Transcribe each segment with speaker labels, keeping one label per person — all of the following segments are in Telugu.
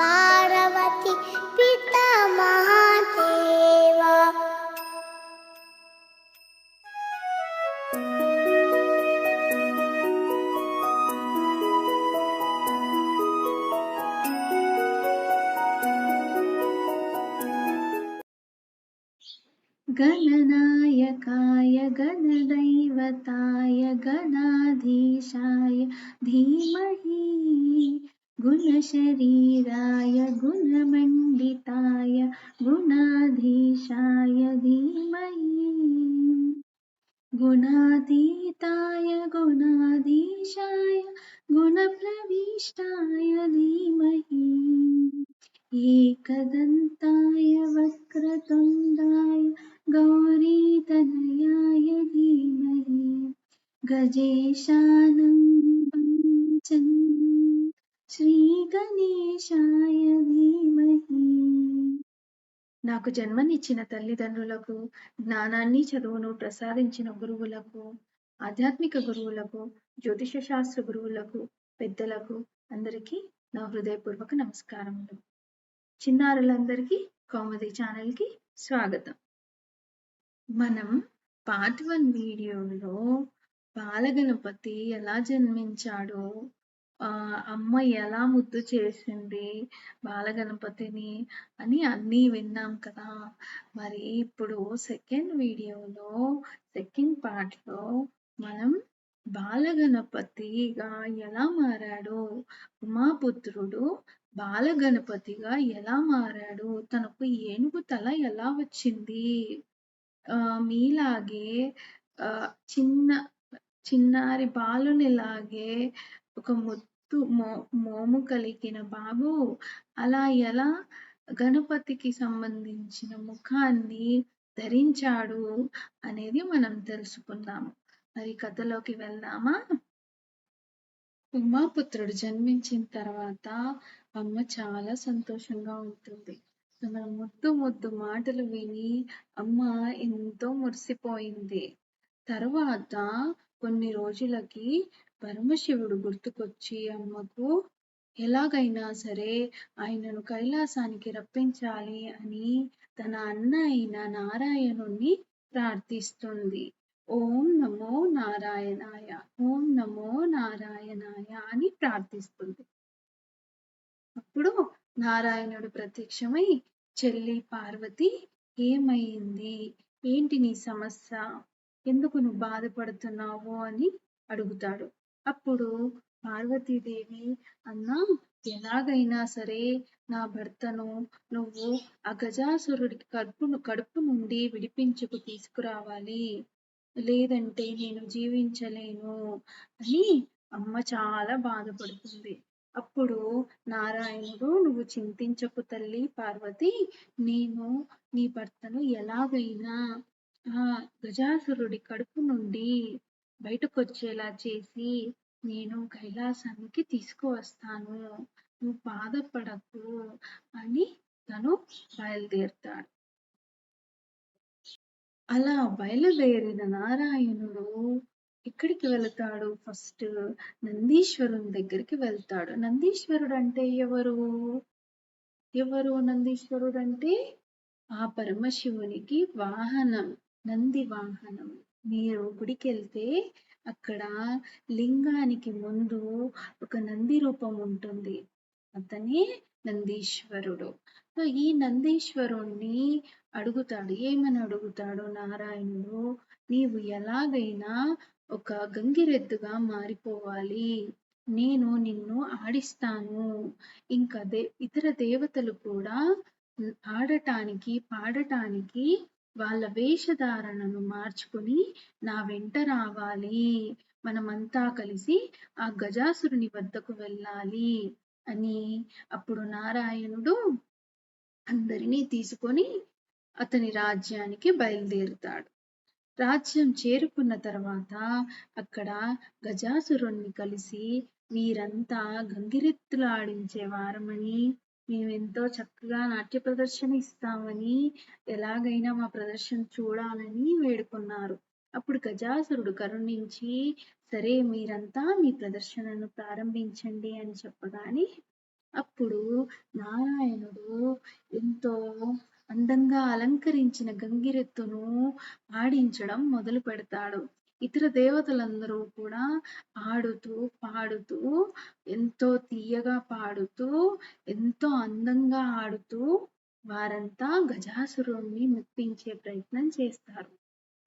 Speaker 1: पार्वती पिता महादेवा।
Speaker 2: गणनायकाय गणदैवताय गणाधीशाय धीमहि गुणशरीराय गुणमण्डिताय गुणाधीशाय धीमहि गुणातीताय गुणाधीशाय गुणप्रविष्टाय धीमहि एकदन्ताय वक्रतुण्डाय गौरीतनयाय धीमहि गजेशानन्दं శ్రీగణేశాయ ధీమహి. నాకు జన్మనిచ్చిన తల్లిదండ్రులకు, జ్ఞానాన్ని చదువును ప్రసాదించిన గురువులకు, ఆధ్యాత్మిక గురువులకు, జ్యోతిష శాస్త్ర గురువులకు, పెద్దలకు అందరికీ నా హృదయపూర్వక నమస్కారములు. చిన్నారులందరికీ కౌముది ఛానల్కి స్వాగతం. మనం పార్ట్ 1 వీడియోలో బాలగణపతి ఎలా జన్మించాడో, అమ్మ ఎలా ముద్దు చేసింది బాలగణపతిని అని అన్నీ విన్నాం కదా. మరి ఇప్పుడు సెకండ్ వీడియోలో సెకండ్ పార్ట్లో మనం బాలగణపతిగా ఎలా మారాడు, ఉమాపుత్రుడు బాలగణపతిగా ఎలా మారాడు, తనకు ఏనుగు తల ఎలా వచ్చింది, మీలాగే చిన్నారి బాలునిలాగే ఒక మోము కలిగిన బాబు అలా ఎలా గణపతికి సంబంధించిన ముఖాన్ని ధరించాడు అనేది మనం తెలుసుకుందాము. మరి కథలోకి వెళ్దామా? ఉమాపుత్రుడు జన్మించిన తర్వాత అమ్మ చాలా సంతోషంగా ఉంటుంది. తన ముద్దు మాటలు విని అమ్మ ఎంతో మురిసిపోయింది. తర్వాత కొన్ని రోజులకి పరమశివుడు గుర్తుకొచ్చి అమ్మకు ఎలాగైనా సరే ఆయనను కైలాసానికి రప్పించాలి అని తన అన్న అయిన నారాయణుణ్ణి ప్రార్థిస్తుంది. ఓం నమో నారాయణాయ, ఓం నమో నారాయణాయ అని ప్రార్థిస్తుంది. అప్పుడు నారాయణుడు ప్రత్యక్షమై, చెల్లి పార్వతి, ఏమైంది, ఏంటి నీ సమస్య, ఎందుకు నువ్వు బాధపడుతున్నావు అని అడుగుతాడు. అప్పుడు పార్వతీదేవి, అన్నా, ఎలాగైనా సరే నా భర్తను నువ్వు ఆ గజాసురుడి కడుపు నుండి విడిపించుకు తీసుకురావాలి, లేదంటే నేను జీవించలేను అని అమ్మ చాలా బాధపడుతుంది. అప్పుడు నారాయణుడు, నువ్వు చింతించకు తల్లి పార్వతి, నేను నీ భర్తను ఎలాగైనా ఆ గజాసురుడి కడుపు నుండి బయటకొచ్చేలా చేసి నేను కైలాసానికి తీసుకువస్తాను, నువ్వు బాధపడకు అని తను బయలుదేరుతాడు. అలా బయలుదేరిన నారాయణుడు ఎక్కడికి వెళతాడు? ఫస్ట్ నందీశ్వరుని దగ్గరికి వెళ్తాడు. నందీశ్వరుడు అంటే ఎవరు? నందీశ్వరుడు అంటే ఆ పరమశివునికి వాహనం, నంది వాహనం. మీరు గుడికి వెళ్తే అక్కడ లింగానికి ముందు ఒక నంది రూపం ఉంటుంది, అతనే నందీశ్వరుడు. సో ఈ నందీశ్వరుణ్ణి అడుగుతాడు. ఏమని అడుగుతాడు నారాయణుడు? నీవు ఎలాగైనా ఒక గంగిరెద్దుగా మారిపోవాలి, నేను నిన్ను ఆడిస్తాను, ఇంకా ఇతర దేవతలు కూడా ఆడటానికి పాడటానికి వాళ్ళ వేషధారణను మార్చుకుని నా వెంట రావాలి, మనమంతా కలిసి ఆ గజాసురుని వద్దకు వెళ్ళాలి అని అప్పుడు నారాయణుడు అందరినీ తీసుకొని అతని రాజ్యానికి బయలుదేరుతాడు. రాజ్యం చేరుకున్న తర్వాత అక్కడ గజాసురుణ్ణి కలిసి, మీరంతా గంగిరెద్దులు ఆడించే వారమని, మేమెంతో చక్కగా నాట్య ప్రదర్శన ఇస్తామని, ఎలాగైనా మా ప్రదర్శన చూడాలని వేడుకున్నారు. అప్పుడు గజాసురుడు కరుణించి, సరే మీరంతా మీ ప్రదర్శనను ప్రారంభించండి అని చెప్పగానే అప్పుడు నారాయణుడు ఎంతో అందంగా అలంకరించిన గంగిరెద్దును ఆడించడం మొదలు పెడతాడు. ఇతర దేవతలందరూ కూడా ఆడుతూ, పాడుతూ, ఎంతో తీయగా పాడుతూ, ఎంతో అందంగా ఆడుతూ వారంతా గజాసురుడిని మెప్పించే ప్రయత్నం చేస్తారు.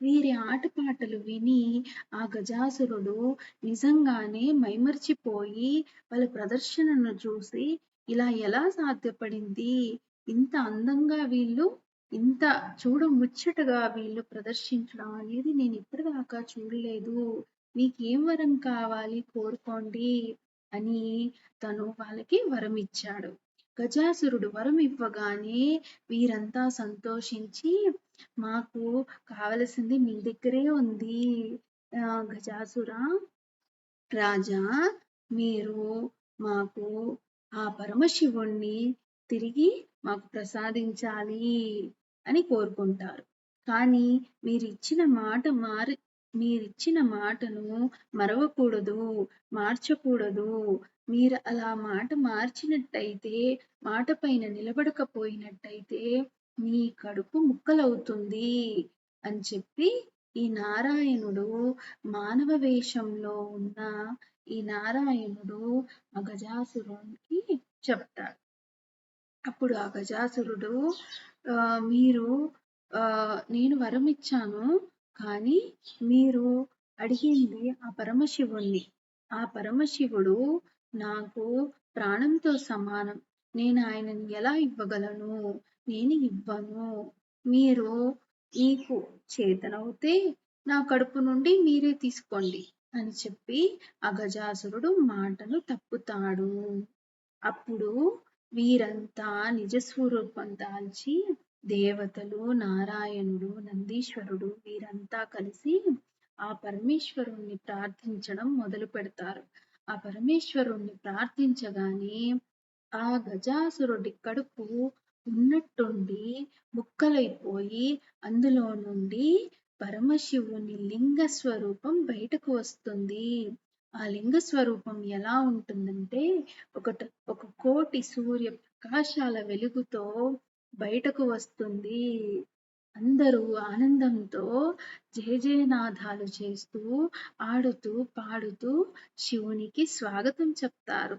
Speaker 2: వీరి ఆటపాటలు విని ఆ గజాసురుడు నిజంగానే మైమరిచిపోయి వాళ్ళ ప్రదర్శనను చూసి ఇలా ఎలా సాధ్యపడింది? ఇంత అందంగా వీళ్ళు ఇంత చూడముచ్చటగా వీళ్ళు ప్రదర్శించడం అనేది నేను ఇప్పటిదాకా చూడలేదు. మీకేం వరం కావాలి కోరుకోండి అని తను వాళ్ళకి వరం ఇచ్చాడు. గజాసురుడు వరం ఇవ్వగానే వీరంతా సంతోషించి మాకు కావలసింది మీ దగ్గరే ఉంది. గజాసుర రాజా, మీరు మాకు ఆ పరమశివుణ్ణి తిరిగి మాకు ప్రసాదించాలి అని కోరుకుంటారు. కానీ మీరిచ్చిన మాటను మరవకూడదు, మార్చకూడదు. మీరు అలా మాట మార్చినట్టయితే, మాట పైన నిలబడకపోయినట్టయితే మీ కడుపు ముక్కలవుతుంది అని చెప్పి ఈ నారాయణుడు మానవ వేషంలో ఉన్న ఈ నారాయణుడు ఆ గజాసురునికి చెప్తాడు. అప్పుడు ఆ గజాసురుడు మీరు నేను వరం ఇచ్చాను, కానీ మీరు అడిగింది ఆ పరమశివుణ్ణి. ఆ పరమశివుడు నాకు ప్రాణంతో సమానం. నేను ఆయనని ఎలా ఇవ్వగలను? నేను ఇవ్వను. మీరు మీకు చేతనవుతే నా కడుపు నుండి మీరే తీసుకోండి అని చెప్పి ఆ గజాసురుడు మాటను తప్పుతాడు. అప్పుడు వీరంతా నిజస్వరూపం దాల్చి దేవతలు, నారాయణుడు, నందీశ్వరుడు వీరంతా కలిసి ఆ పరమేశ్వరుణ్ణి ప్రార్థించడం మొదలు పెడతారు. ఆ పరమేశ్వరుణ్ణి ప్రార్థించగానే ఆ గజాసురుడి కడుపు ఉన్నట్టుండి ముక్కలైపోయి అందులో నుండి పరమశివుని లింగ స్వరూపం బయటకు వస్తుంది. ఆ లింగ స్వరూపం ఎలా ఉంటుందంటే ఒక కోటి సూర్య ప్రకాశాల వెలుగుతో బయటకు వస్తుంది. అందరూ ఆనందంతో జయజయనాదాలు చేస్తూ, ఆడుతూ, పాడుతూ శివునికి స్వాగతం చెప్తారు.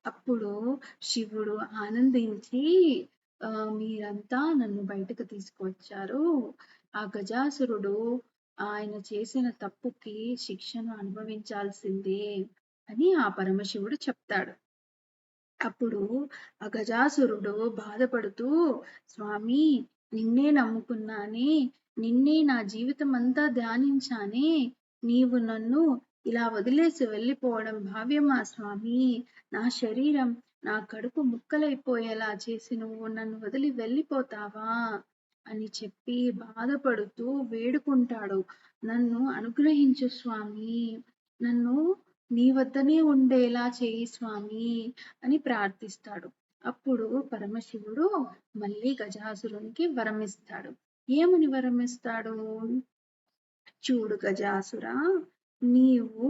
Speaker 2: అప్పుడు శివుడు ఆనందించి మీరంతా నన్ను బయటకు తీసుకువచ్చారు. ఆ గజాసురుడు ఆయన చేసిన తప్పుకి శిక్షను అనుభవించాల్సిందే అని ఆ పరమశివుడు చెప్తాడు. అప్పుడు ఆ గజాసురుడు బాధపడుతూ, స్వామి నిన్నే నమ్ముకున్నానే, నిన్నే నా జీవితం అంతా ధ్యానించానే, నీవు నన్ను ఇలా వదిలేసి వెళ్ళిపోవడం భావ్యమా స్వామి? నా శరీరం నా కడుపు ముక్కలైపోయేలా చేసి నువ్వు నన్ను వదిలి వెళ్ళిపోతావా అని చెప్పి బాధపడుతూ వేడుకుంటాడు. నన్ను అనుగ్రహించు స్వామి, నన్ను నీ వద్దనే ఉండేలా చేయి స్వామి అని ప్రార్థిస్తాడు. అప్పుడు పరమశివుడు మళ్ళీ గజాసురునికి వరమిస్తాడు. ఏమని వరమిస్తాడు? చూడు గజాసురా, నీవు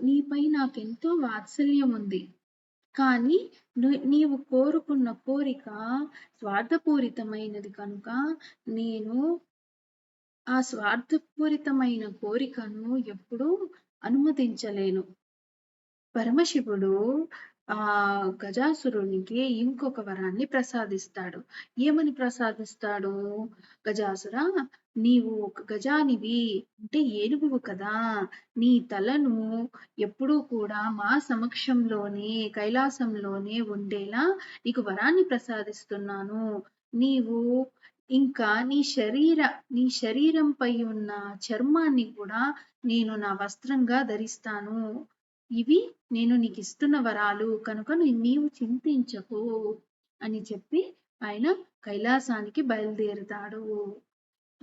Speaker 2: నీపై నాకెంతో వాత్సల్యం ఉంది. కానీ నీవు కోరుకున్న కోరిక స్వార్థపూరితమైనది కనుక నేను ఆ స్వార్థపూరితమైన కోరికను ఎప్పుడూ అనుమతించలేను. పరమశివుడు ఆ గజాసురునికి ఇంకొక వరాన్ని ప్రసాదిస్తాడు. ఏమని ప్రసాదిస్తాడు? గజాసురా, నీవు ఒక గజానివి అంటే ఏనుగువు కదా, నీ తలను ఎప్పుడూ కూడా మా సమక్షంలోనే కైలాసంలోనే ఉండేలా నీకు వరాన్ని ప్రసాదిస్తున్నాను. నీవు ఇంకా నీ శరీరంపై ఉన్న చర్మాన్ని కూడా నేను నా వస్త్రంగా ధరిస్తాను. ఇవి నేను నీకు ఇస్తున్న వరాలు కనుక నీవు చింతించకు అని చెప్పి ఆయన కైలాసానికి బయలుదేరుతాడు.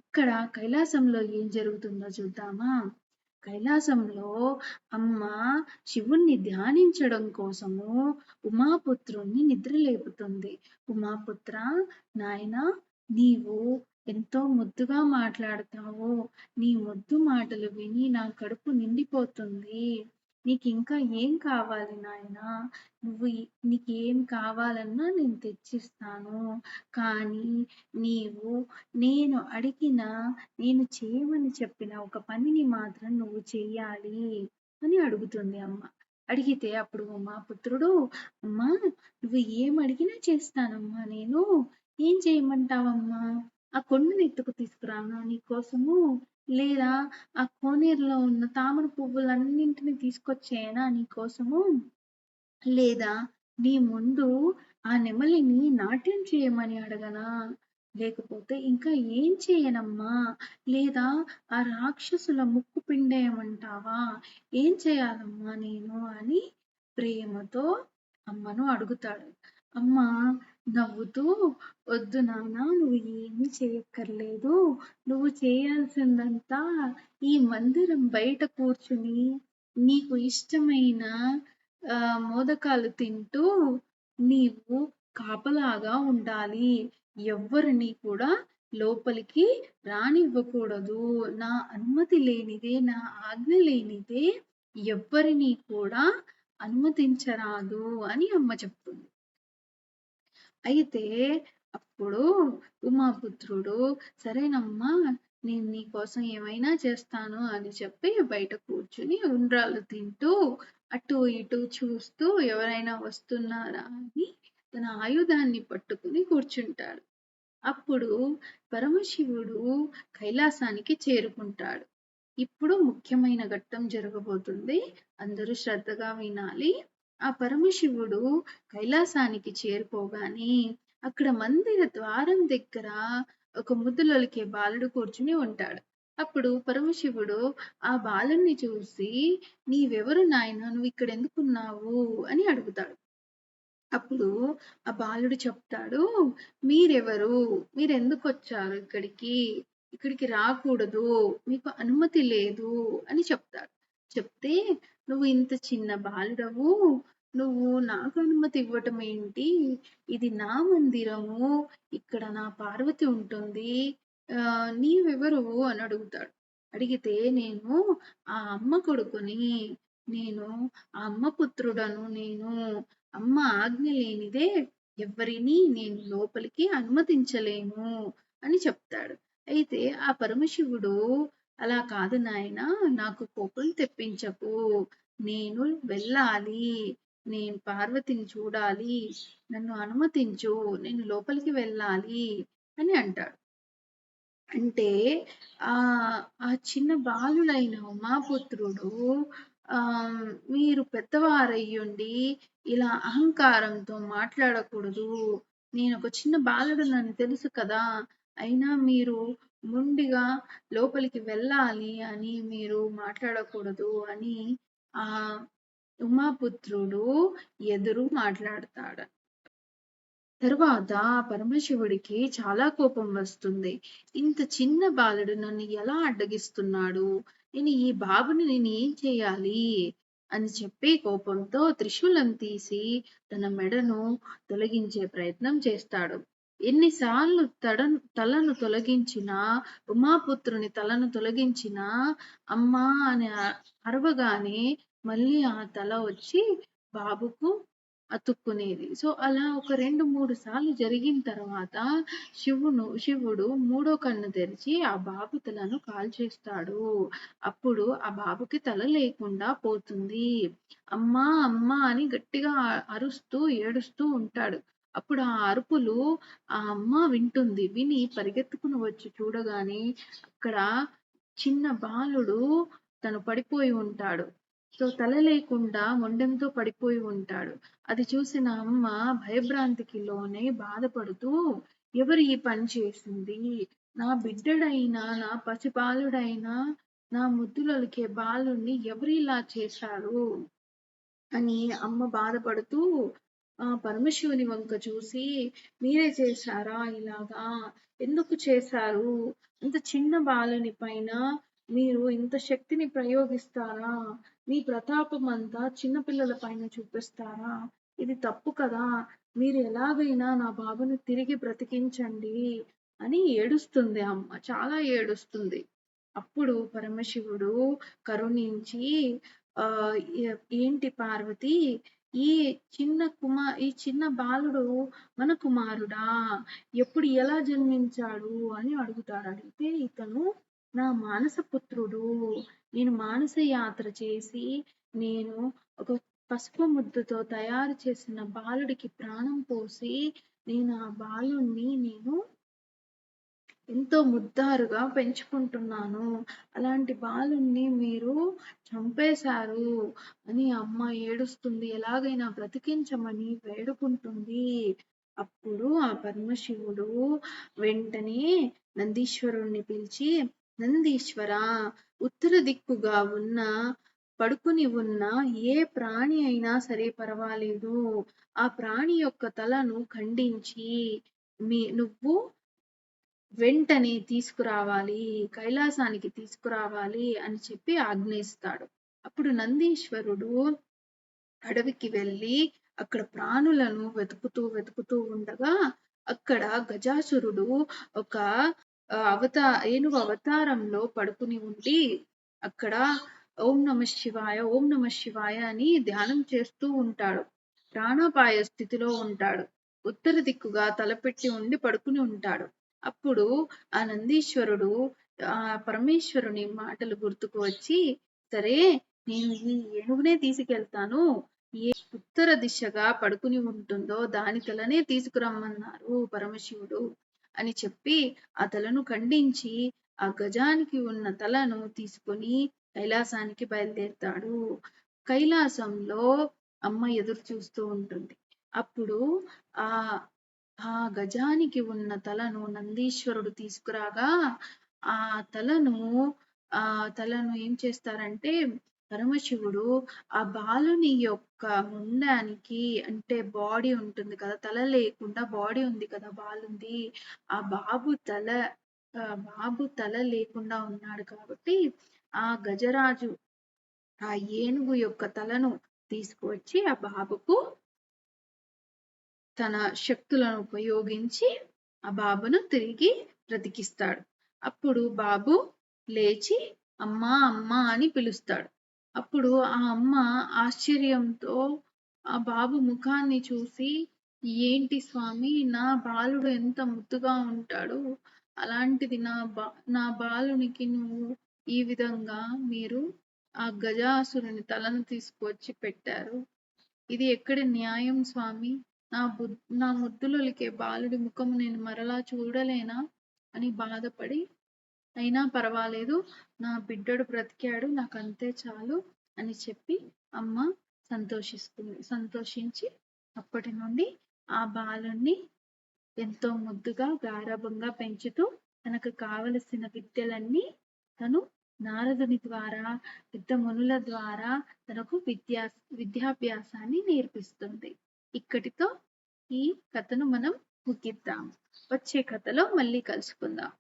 Speaker 2: అక్కడ కైలాసంలో ఏం జరుగుతుందో చూద్దామా? కైలాసంలో అమ్మ శివుణ్ణి ధ్యానించడం కోసము ఉమాపుత్రుణ్ణి నిద్రలేపుతుంది. ఉమాపుత్ర, నాయనా, నీవు ఎంతో ముద్దుగా మాట్లాడతావు. నీ ముద్దు మాటలు విని నా కడుపు నిండిపోతుంది. నీకింకా ఏం కావాలి నాయనా? నీకేం కావాలన్నా నేను తెచ్చిస్తాను. కానీ నీవు నేను చేయమని చెప్పిన ఒక పనిని మాత్రం నువ్వు చెయ్యాలి అని అడుగుతుంది అమ్మ. అడిగితే అప్పుడు ఉమాపుత్రుడు, అమ్మా నువ్వు ఏమడిగినా చేస్తానమ్మా నేను. ఏం చేయమంటావమ్మా? ఆ కొండను ఎత్తుకు తీసుకురానా నీకోసము? లేదా ఆ కోనేరులో ఉన్న తామర పువ్వులన్నింటిని తీసుకొచ్చేయనా నీకోసము? లేదా నీ ముందు ఆ నెమలిని నాట్యం చేయమని అడగనా? లేకపోతే ఇంకా ఏం చేయనమ్మా? లేదా ఆ రాక్షసుల ముక్కు పిండేయమంటావా? ఏం చేయాలమ్మా నేను అని ప్రేమతో అమ్మను అడుగుతాడు. అమ్మ నవ్వుతూ, వద్దు నాన్న, నువ్వు ఏమీ చేయక్కర్లేదు. నువ్వు చేయాల్సిందంతా ఈ మందిరం బయట కూర్చుని నీకు ఇష్టమైన మోదకాలు తింటూ నీవు కాపలాగా ఉండాలి. ఎవ్వరిని కూడా లోపలికి రానివ్వకూడదు. నా అనుమతి లేనిదే, నా ఆజ్ఞ లేనిదే ఎవ్వరిని కూడా అనుమతించరాదు అని అమ్మ చెప్తుంది. అయితే అప్పుడు ఉమాపుత్రుడు, సరేనమ్మా నేను నీకోసం ఏమైనా చేస్తాను అని చెప్పి బయట కూర్చుని ఉండ్రాళ్ళు తింటూ అటు ఇటు చూస్తూ ఎవరైనా వస్తున్నారా అని తన ఆయుధాన్ని పట్టుకుని కూర్చుంటాడు. అప్పుడు పరమశివుడు కైలాసానికి చేరుకుంటాడు. ఇప్పుడు ముఖ్యమైన ఘట్టం జరగబోతుంది. అందరూ శ్రద్ధగా వినాలి. ఆ పరమశివుడు కైలాసానికి చేరుకోగానే అక్కడ మందిర ద్వారం దగ్గర ఒక ముద్దులొలికే బాలుడు కూర్చుని ఉంటాడు. అప్పుడు పరమశివుడు ఆ బాలుణ్ణి చూసి, నీవెవరు నాయనా, నువ్వు ఇక్కడ ఎందుకున్నావు అని అడుగుతాడు. అప్పుడు ఆ బాలుడు చెప్తాడు, మీరెవరు? మీరెందుకొచ్చారు ఇక్కడికి? ఇక్కడికి రాకూడదు. మీకు అనుమతి లేదు అని చెప్తాడు. చెప్తే, నువ్వు ఇంత చిన్న బాలుడవు, నువ్వు నాకు అనుమతి ఇవ్వటం ఏంటి? ఇది నా మందిరము. ఇక్కడ నా పార్వతి ఉంటుంది. నీవెవరు అని అడుగుతాడు. అడిగితే, నేను ఆ అమ్మ కొడుకుని. నేను ఆ అమ్మ పుత్రుడను నేను. అమ్మ ఆజ్ఞ లేనిదే ఎవ్వరినీ నేను లోపలికి అనుమతించలేను అని చెప్తాడు. అయితే ఆ పరమశివుడు, అలా కాదు నాయనా, నాకు కోపం తెప్పించకు. నేను వెళ్ళాలి. నేను పార్వతిని చూడాలి. నన్ను అనుమతించు. నేను లోపలికి వెళ్ళాలి అని అంటాడు. అంటే ఆ చిన్న బాలుడైన ఉమాపుత్రుడు మీరు పెద్దవారయ్యుండి ఇలా అహంకారంతో మాట్లాడకూడదు. నేనొక చిన్న బాలుడనని తెలుసు కదా! అయినా మీరు మొండిగా లోపలికి వెళ్ళాలి అని మీరు మాట్లాడకూడదు అని ఆ ఉమాపుత్రుడు ఎదురు మాట్లాడతాడు. తరువాత పరమశివుడికి చాలా కోపం వస్తుంది. ఇంత చిన్న బాలుడు నన్ను ఎలా అడ్డగిస్తున్నాడు? ఈ బాబుని నేను ఏం చేయాలి? అని చెప్పి కోపంతో త్రిశూలం తీసి తన మెడను తొలగించే ప్రయత్నం చేస్తాడు. ఎన్నిసార్లు తలను తొలగించినా, ఉమాపుత్రుని తలను తొలగించినా, అమ్మా అని అరవగానే మళ్ళీ ఆ తల వచ్చి బాబుకు అతుక్కునేది. సో అలా ఒక 2, 3 సార్లు జరిగిన తర్వాత శివుడు మూడో కన్ను తెరిచి ఆ బాబు తలను కాల్చేస్తాడు. అప్పుడు ఆ బాబుకి తల లేకుండా పోతుంది. అమ్మా అమ్మా అని గట్టిగా అరుస్తూ ఏడుస్తూ ఉంటాడు. అప్పుడు ఆ అరుపులు ఆ అమ్మ వింటుంది. విని పరిగెత్తుకుని వచ్చి చూడగానే అక్కడ చిన్న బాలుడు తను పడిపోయి ఉంటాడు. సో తల లేకుండా మొండెంతో పడిపోయి ఉంటాడు. అది చూసిన అమ్మ భయభ్రాంతికి లోనై బాధపడుతూ, ఎవరు ఈ పని చేసింది? నా బిడ్డడైనా, నా పసిబాలుడైనా, నా ముద్దులొలికే బాలుణ్ణి ఎవరు ఇలా చేశారు? అని అమ్మ బాధపడుతూ పరమశివుని వంక చూసి, మీరే చేశారా ఇలాగా? ఎందుకు చేశారు? ఇంత చిన్న బాలుని పైన మీరు ఇంత శక్తిని ప్రయోగిస్తారా? మీ ప్రతాపం అంతా చిన్నపిల్లల పైన చూపిస్తారా? ఇది తప్పు కదా! మీరు ఎలాగైనా నా బాబుని తిరిగి బ్రతికించండి అని ఏడుస్తుంది అమ్మ. చాలా ఏడుస్తుంది. అప్పుడు పరమశివుడు కరుణించి ఆహ్, ఏంటి పార్వతి, ఈ ఈ చిన్న బాలుడు మన కుమారుడా? ఎప్పుడు ఎలా జన్మించాడు అని అడుగుతాడు. అడిగితే ఇతను నా మానస పుత్రుడు. నేను మానస యాత్ర చేసి నేను ఒక పసుపు ముద్దతో తయారు చేసిన బాలుడికి ప్రాణం పోసి నేను ఆ బాలుడిని ఎంతో ముద్దారుగా పెంచుకుంటున్నాను. అలాంటి బాలుడిని మీరు చంపేశారు అని అమ్మ ఏడుస్తుంది. ఎలాగైనా బ్రతికించమని వేడుకుంటుంది. అప్పుడు ఆ పరమశివుడు వెంటనే నందీశ్వరుణ్ణి పిలిచి, నందీశ్వరా, ఉత్తర దిక్కుగా పడుకుని ఉన్న ఏ ప్రాణి అయినా సరే పర్వాలేదు. ఆ ప్రాణి యొక్క తలను ఖండించి నువ్వు వెంటనే తీసుకురావాలి, కైలాసానికి తీసుకురావాలి అని చెప్పి ఆజ్ఞయిస్తాడు. అప్పుడు నందీశ్వరుడు అడవికి వెళ్ళి అక్కడ ప్రాణులను వెతుకుతూ ఉండగా అక్కడ గజాసురుడు ఒక ఏనుగు అవతారంలో పడుకుని ఉండి అక్కడ ఓం నమ శివాయ ఓం నమ శివాయ అని ధ్యానం చేస్తూ ఉంటాడు. ప్రాణాపాయ స్థితిలో ఉంటాడు. ఉత్తర దిక్కుగా తలపెట్టి ఉండి పడుకుని ఉంటాడు. అప్పుడు ఆ నందీశ్వరుడు ఆ పరమేశ్వరుని మాటలు గుర్తుకు వచ్చి, సరే నేను ఈ ఏనుగునే తీసుకెళ్తాను. ఏ ఉత్తర దిశగా పడుకుని ఉంటుందో దాని తలనే తీసుకురమ్మన్నారు పరమశివుడు అని చెప్పి ఆ తలను ఖండించి ఆ గజానికి ఉన్న తలను తీసుకొని కైలాసానికి బయలుదేరుతాడు. కైలాసంలో అమ్మ ఎదురు చూస్తూ ఉంటుంది. అప్పుడు ఆ ఆ గజానికి ఉన్న తలను నందీశ్వరుడు తీసుకురాగా ఆ తలను ఆ తలను ఏం చేస్తారంటే పరమశివుడు ఆ బాలుని యొక్క ముండానికి, అంటే బాడీ ఉంటుంది కదా, తల లేకుండా బాడీ ఉంది కదా బాలుంది, ఆ బాబు తల లేకుండా ఉన్నాడు కాబట్టి ఆ గజరాజు ఆ ఏనుగు యొక్క తలను తీసుకువచ్చి ఆ బాబుకు తన శక్తులను ఉపయోగించి ఆ బాబును తిరిగి బ్రతికిస్తాడు. అప్పుడు బాబు లేచి అమ్మా అమ్మా అని పిలుస్తాడు. అప్పుడు ఆ అమ్మ ఆశ్చర్యంతో ఆ బాబు ముఖాన్ని చూసి, ఏంటి స్వామి, నా బాలుడు ఎంత ముద్దుగా ఉంటాడు, అలాంటిది నా బాలునికి నువ్వు ఈ విధంగా మీరు ఆ గజాసురుని తలను తీసుకువచ్చి పెట్టారు. ఇది ఎక్కడి న్యాయం స్వామి? నా ముద్దులొలికే బాలుడి ముఖము నేను మరలా చూడలేనా అని బాధపడి, అయినా పర్వాలేదు, నా బిడ్డడు బ్రతికాడు, నాకంతే చాలు అని చెప్పి అమ్మ సంతోషించి అప్పటి నుండి ఆ బాలుణ్ణి ఎంతో ముద్దుగా గారాబంగా పెంచుతూ తనకు కావలసిన విద్యలన్నీ తను నారదుని ద్వారా, పెద్ద మునుల ద్వారా తనకు విద్యాభ్యాసాన్ని నేర్పిస్తుంది. ఇక్కడితో ఈ కథను మనం ముగిద్దాం. వచ్చే కథలో మళ్ళీ కలుసుకుందాం.